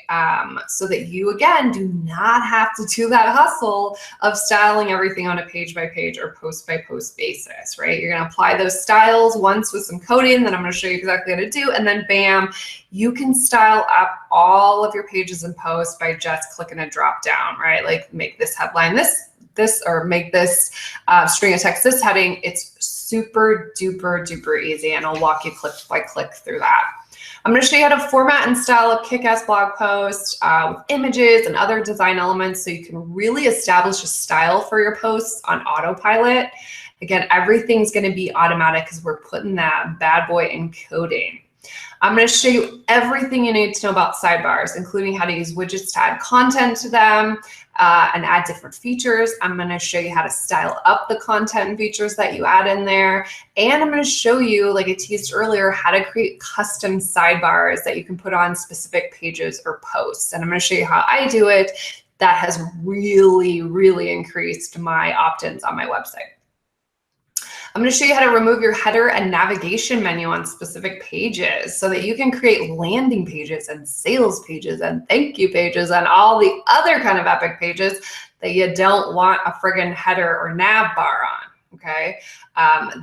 so that you, again, do not have to do that hustle of styling everything on a page-by-page or post-by-post basis, right? You're going to apply those styles once with some coding that I'm going to show you exactly how to do, and then bam, you can style up all of your pages and posts by just clicking a drop down, right? Like make this headline this, or make this string of text this heading. It's super duper duper easy, and I'll walk you click by click through that. I'm going to show you how to format and style a kick-ass blog post with images and other design elements so you can really establish a style for your posts on autopilot. Again, everything's going to be automatic because we're putting that bad boy in coding. I'm going to show you everything you need to know about sidebars, including how to use widgets to add content to them and add different features. I'm going to show you how to style up the content and features that you add in there. And I'm going to show you, like I teased earlier, how to create custom sidebars that you can put on specific pages or posts. And I'm going to show you how I do it. That has really, really increased my opt-ins on my website. I'm going to show you how to remove your header and navigation menu on specific pages so that you can create landing pages and sales pages and thank you pages and all the other kind of epic pages that you don't want a friggin' header or nav bar on. Okay,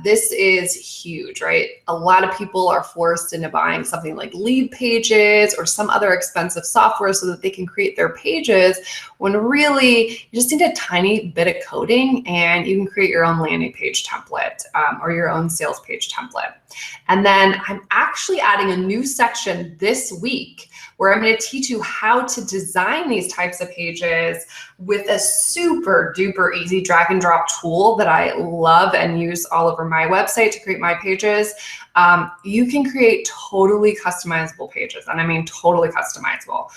this is huge, right? A lot of people are forced into buying something like Lead Pages or some other expensive software so that they can create their pages, when really you just need a tiny bit of coding and you can create your own landing page template or your own sales page template. And then I'm actually adding a new section this week where I'm going to teach you how to design these types of pages with a super duper easy drag and drop tool that I love and use all over my website to create my pages. You can create totally customizable pages, and I mean totally customizable,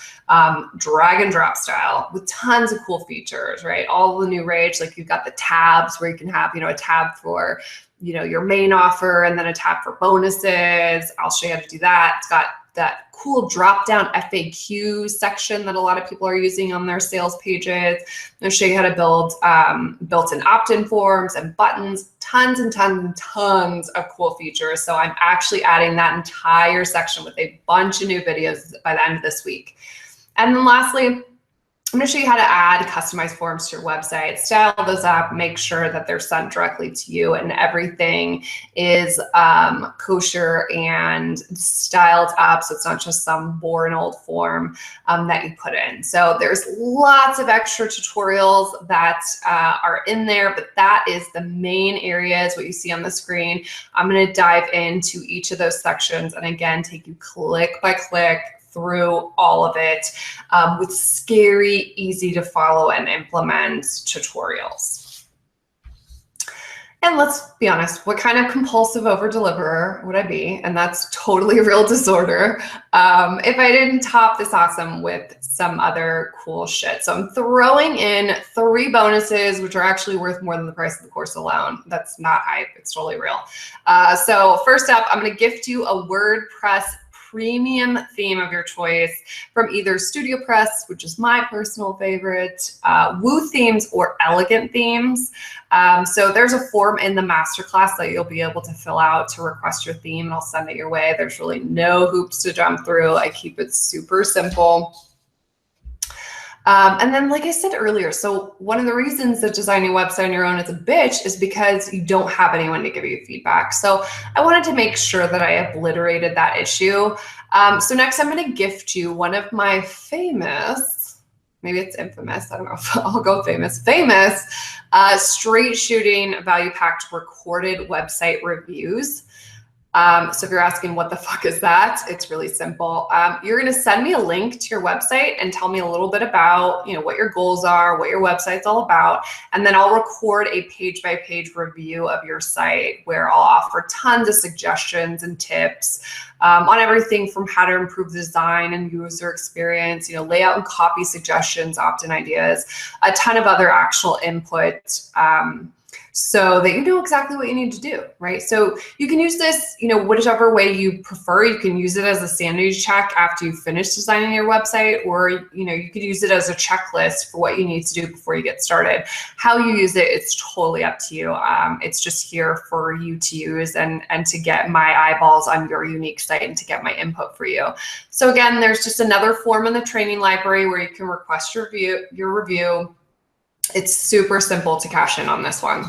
drag and drop style with tons of cool features, right? All the new rage, like you've got the tabs where you can have, a tab for your main offer and then a tab for bonuses. I'll show you how to do that. It's got that cool drop-down FAQ section that a lot of people are using on their sales pages. I'll show you how to build built-in opt-in forms and buttons, tons and tons and tons of cool features. So I'm actually adding that entire section with a bunch of new videos by the end of this week. And then lastly, I'm going to show you how to add customized forms to your website, style those up, make sure that they're sent directly to you and everything is kosher and styled up, so it's not just some boring old form that you put in. So there's lots of extra tutorials that are in there, but that is the main areas, what you see on the screen. I'm going to dive into each of those sections and again, take you click by click through all of it with scary, easy to follow and implement tutorials. And let's be honest, what kind of compulsive over-deliverer would I be? And that's totally a real disorder if I didn't top this awesome with some other cool shit. So I'm throwing in 3 bonuses, which are actually worth more than the price of the course alone. That's not hype, it's totally real. So first up, I'm gonna gift you a WordPress premium theme of your choice from either StudioPress, which is my personal favorite, Woo Themes, or Elegant Themes. So there's a form in the masterclass that you'll be able to fill out to request your theme, and I'll send it your way. There's really no hoops to jump through. I keep it super simple. And then, like I said earlier, so one of the reasons that designing a website on your own is a bitch is because you don't have anyone to give you feedback. So I wanted to make sure that I obliterated that issue. So next I'm going to gift you one of my famous, maybe it's infamous, I don't know if I'll go famous straight shooting value-packed recorded website reviews. So if you're asking what the fuck is that, it's really simple. You're going to send me a link to your website and tell me a little bit about, what your goals are, what your website's all about, and then I'll record a page-by-page review of your site where I'll offer tons of suggestions and tips on everything from how to improve the design and user experience, layout and copy suggestions, opt-in ideas, a ton of other actual input. So that you know exactly what you need to do, right? So you can use this, whichever way you prefer. You can use it as a sanity check after you finish designing your website, or, you could use it as a checklist for what you need to do before you get started. How you use it, it's totally up to you. It's just here for you to use and to get my eyeballs on your unique site and to get my input for you. So again, there's just another form in the training library where you can request your review. It's super simple to cash in on this one.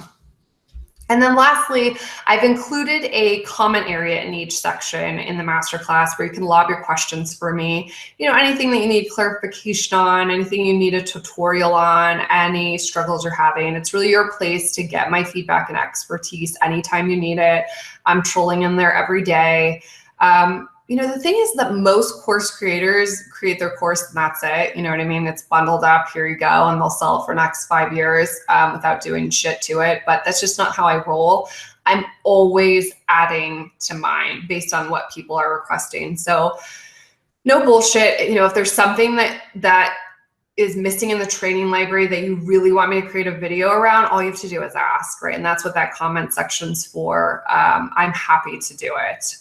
And then lastly, I've included a comment area in each section in the masterclass where you can lob your questions for me. Anything that you need clarification on, anything you need a tutorial on, any struggles you're having. It's really your place to get my feedback and expertise anytime you need it. I'm trolling in there every day. the thing is that most course creators create their course and that's it. You know what I mean? It's bundled up, here you go, and they'll sell it for next 5 years without doing shit to it. But that's just not how I roll. I'm always adding to mine based on what people are requesting. So no bullshit. If there's something that is missing in the training library that you really want me to create a video around, all you have to do is ask, right? And that's what that comment section's for. I'm happy to do it.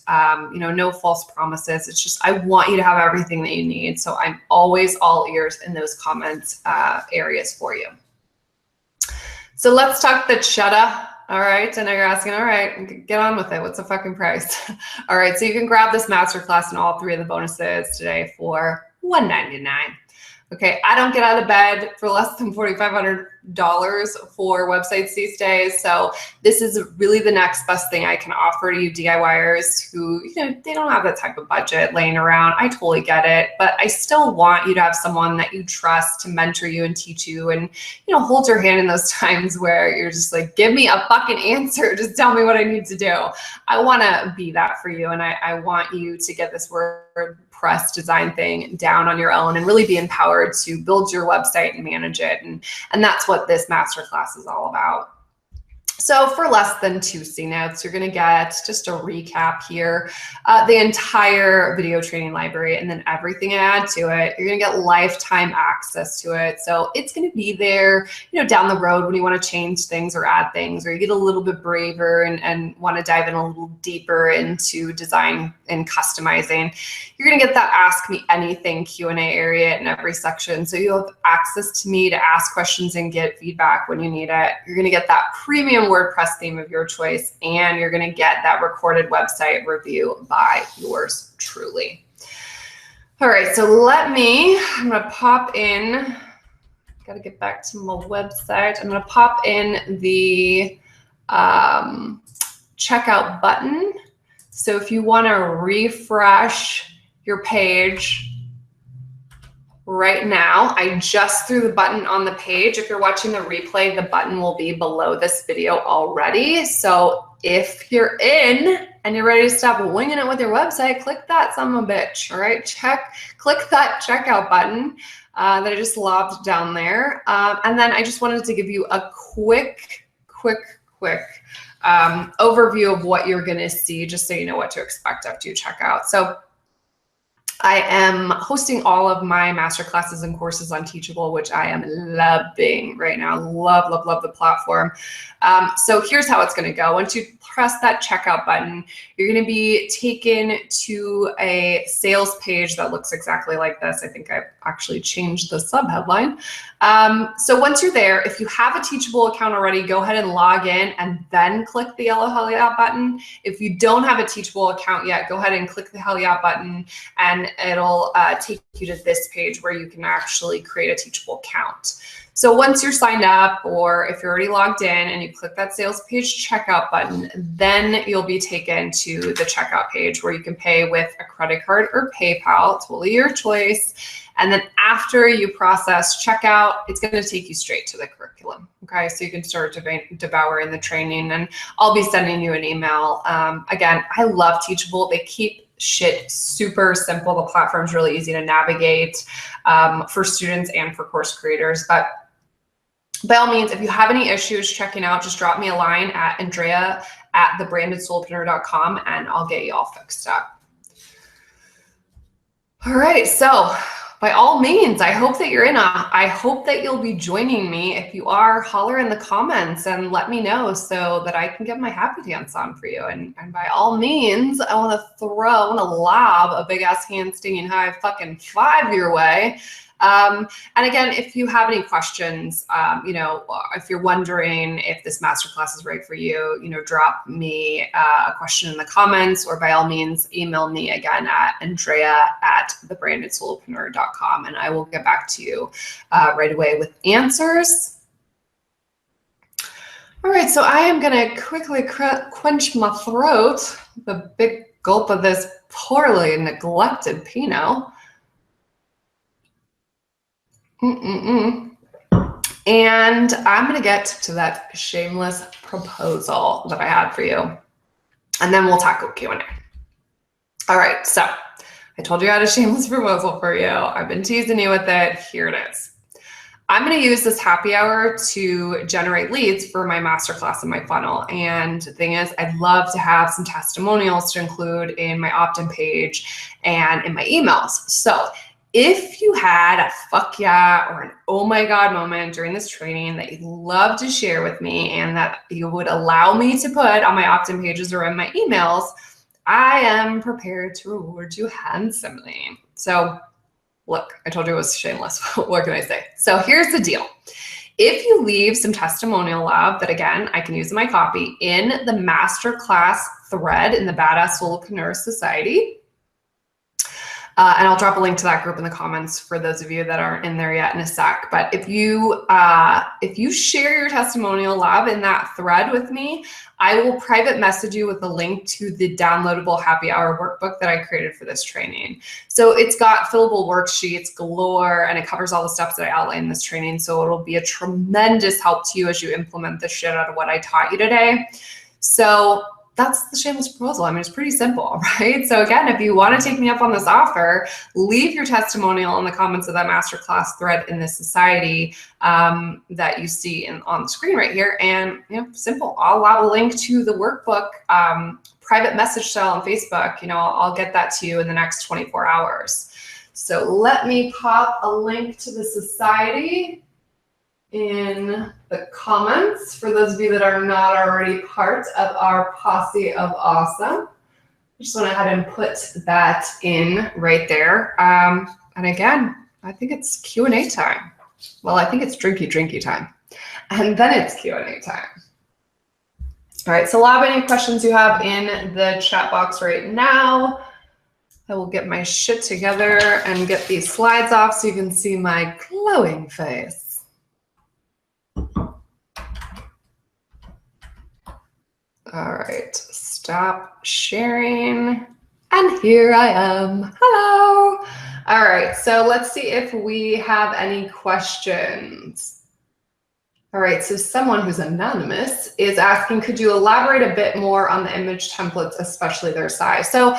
No false promises. It's just, I want you to have everything that you need. So I'm always all ears in those comments areas for you. So let's talk the cheddar. All right, and now you're asking, all right, get on with it. What's the fucking price? All right, so you can grab this masterclass and all 3 of the bonuses today for $199. Okay, I don't get out of bed for less than $4,500 for websites these days. So this is really the next best thing I can offer to you DIYers who, they don't have that type of budget laying around. I totally get it, but I still want you to have someone that you trust to mentor you and teach you and, hold your hand in those times where you're just like, give me a fucking answer. Just tell me what I need to do. I want to be that for you. And I want you to get this WordPress design thing down on your own and really be empowered to build your website and manage it. And that's what this masterclass is all about. So for less than 2 C notes, you're going to get just a recap here, the entire video training library, and then everything I add to it. You're going to get lifetime access to it. So it's going to be there, down the road when you want to change things or add things, or you get a little bit braver and want to dive in a little deeper into design and customizing. You're going to get that Ask Me Anything Q&A area in every section. So you'll have access to me to ask questions and get feedback when you need it. You're going to get that premium WordPress theme of your choice, and you're going to get that recorded website review by yours truly. All right, so I'm going to pop in, got to get back to my website. I'm going to pop in the checkout button. So if you want to refresh your page right now, I just threw the button on the page. If you're watching the replay, the button will be below this video already. So if you're in and you're ready to stop winging it with your website, click that son of a bitch, all right? Click that checkout button that I just lobbed down there. And then I just wanted to give you a quick overview of what you're gonna see, just so you know what to expect after you check out. So I am hosting all of my masterclasses and courses on Teachable, which I am loving right now. Love the platform. So here's how it's going to go. Once you press that checkout button, you're going to be taken to a sales page that looks exactly like this. I think I've actually changed the sub headline. So once you're there, if you have a Teachable account already, go ahead and log in and then click the yellow Hell Yeah button. If you don't have a Teachable account yet, go ahead and click the Hell Yeah button, and it'll take you to this page where you can actually create a Teachable account. So once you're signed up, or if you're already logged in and you click that sales page checkout button, then you'll be taken to the checkout page where you can pay with a credit card or PayPal, totally your choice. And then after you process checkout, it's going to take you straight to the curriculum. Okay, so you can start devouring the training, and I'll be sending you an email. Again, I love Teachable. They keep shit super simple. The platform's really easy to navigate for students and for course creators. But by all means, if you have any issues checking out, just drop me a line at Andrea@thebrandedsolopreneur.com and I'll get you all fixed up. All right, so by all means, I hope that you're in. I hope that you'll be joining me. If you are, holler in the comments and let me know so that I can get my happy dance on for you. And by all means, I want to lob a big ass hand-stinging high fucking 5 your way. And again, if you have any questions, if you're wondering if this masterclass is right for you, drop me a question in the comments, or by all means, email me again at Andrea@thebrandedsolopreneur.com, and I will get back to you right away with answers. All right, so I am gonna quickly quench my throat with a big gulp of this poorly neglected Pinot. And I'm going to get to that shameless proposal that I had for you, and then we'll tackle Q&A. All right, so I told you I had a shameless proposal for you. I've been teasing you with it. Here it is. I'm going to use this happy hour to generate leads for my masterclass and my funnel. And the thing is, I'd love to have some testimonials to include in my opt-in page and in my emails. So if you had a fuck yeah or an oh my God moment during this training that you'd love to share with me and that you would allow me to put on my opt-in pages or in my emails, I am prepared to reward you handsomely. So look, I told you it was shameless. What can I say? So here's the deal. If you leave some testimonial love that, again, I can use in my copy in the masterclass thread in the Badass Solopreneur Society, and I'll drop a link to that group in the comments for those of you that aren't in there yet in a sec. But if you share your testimonial love in that thread with me, I will private message you with a link to the downloadable happy hour workbook that I created for this training. So it's got fillable worksheets galore, and it covers all the steps that I outlined in this training. So it'll be a tremendous help to you as you implement the shit out of what I taught you today. So that's the shameless proposal. I mean, it's pretty simple, right? So again, if you want to take me up on this offer, leave your testimonial in the comments of that masterclass thread in this society that you see on the screen right here. And simple. I'll allow a link to the workbook, private message style on Facebook. I'll get that to you in the next 24 hours. So let me pop a link to the society in the comments for those of you that are not already part of our posse of awesome. I just went ahead and put that in right there. And again, I think it's Q&A time. Well, I think it's drinky time. And then it's Q&A time. All right, so lob any questions you have in the chat box right now. I will get my shit together and get these slides off so you can see my glowing face. All right, stop sharing. And here I am. Hello. All right, so let's see if we have any questions. All right, so someone who's anonymous is asking, could you elaborate a bit more on the image templates, especially their size? So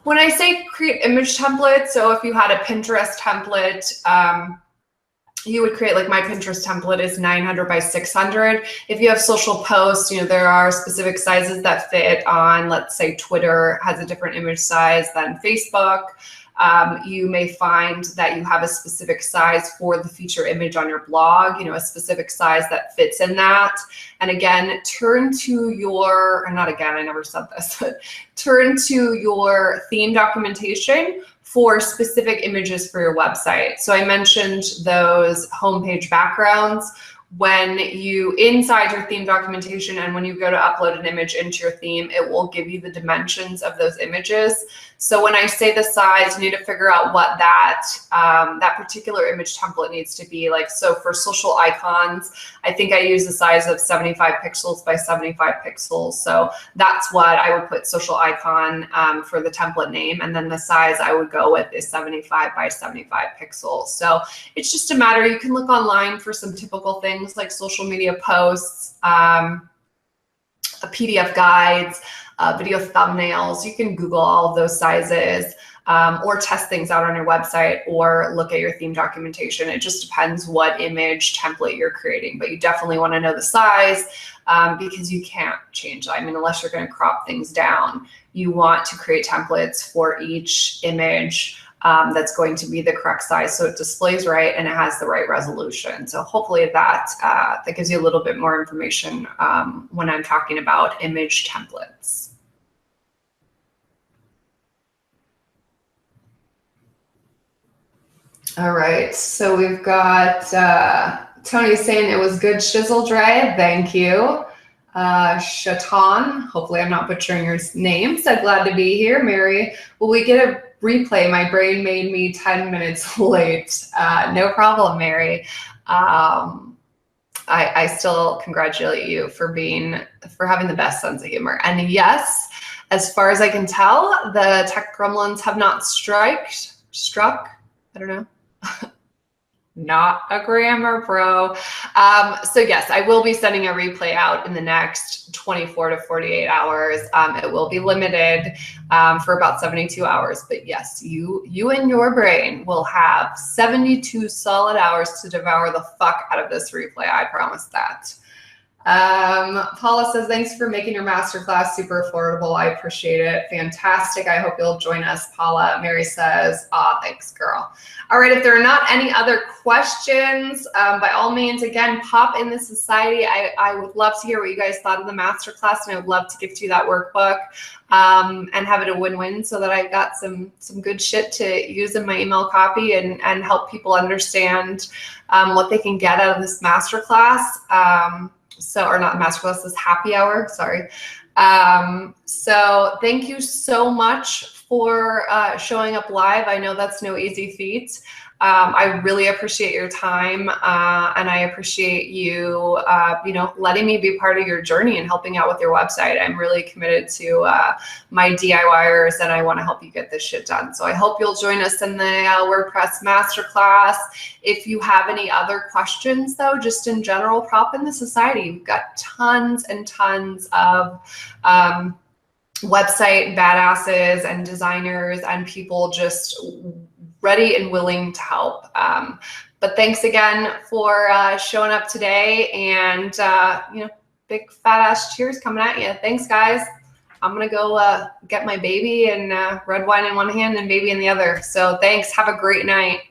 when I say create image templates, so if you had a Pinterest template, you would create, like my Pinterest template is 900 by 600. If you have social posts, there are specific sizes that fit on, let's say Twitter has a different image size than Facebook. You may find that you have a specific size for the feature image on your blog, a specific size that fits in that. And again, turn to your, or not again, I never said this, but turn to your theme documentation for specific images for your website. So I mentioned those homepage backgrounds. When you, inside your theme documentation and when you go to upload an image into your theme, it will give you the dimensions of those images. So when I say the size, you need to figure out what that particular image template needs to be. Like, so for social icons, I think I use the size of 75 pixels by 75 pixels. So that's what I would put social icon for the template name. And then the size I would go with is 75 by 75 pixels. So it's just a matter, you can look online for some typical things like social media posts, PDF guides, video thumbnails. You can Google all of those sizes or test things out on your website or look at your theme documentation. It just depends what image template you're creating, but you definitely want to know the size because you can't change that. I mean, unless you're going to crop things down, you want to create templates for each image that's going to be the correct size so it displays right and it has the right resolution. So hopefully that gives you a little bit more information when I'm talking about image templates. All right, so we've got Tony saying it was good shizzle Dre. Thank you. Shatan, hopefully I'm not butchering your name. So glad to be here. Mary, will we get a replay? My brain made me 10 minutes late. No problem, Mary. I still congratulate you for having the best sense of humor. And yes, as far as I can tell, the tech gremlins have not struck. I don't know. not a grammar pro. So yes, I will be sending a replay out in the next 24 to 48 hours. It will be limited for about 72 hours, but yes, you and your brain will have 72 solid hours to devour the fuck out of this replay. I promise that. Paula says, thanks for making your masterclass super affordable. I appreciate it. Fantastic. I hope you'll join us, Paula. Mary says, thanks, girl. All right, if there are not any other questions, by all means, again, pop in the society. I would love to hear what you guys thought of the masterclass, and I would love to gift you that workbook and have it a win-win so that I've got some good shit to use in my email copy and help people understand what they can get out of this masterclass. Or not masterclass, this happy hour, sorry. So thank you so much for showing up live. I know that's no easy feat. I really appreciate your time, and I appreciate you, letting me be part of your journey and helping out with your website. I'm really committed to my DIYers, and I want to help you get this shit done. So I hope you'll join us in the WordPress Masterclass. If you have any other questions, though, just in general, prop in the society. We've got tons and tons of website badasses and designers and people just ready and willing to help. But thanks again for showing up today, and big fat ass cheers coming at you. Thanks, guys. I'm gonna go get my baby and red wine in one hand and baby in the other. So thanks. Have a great night.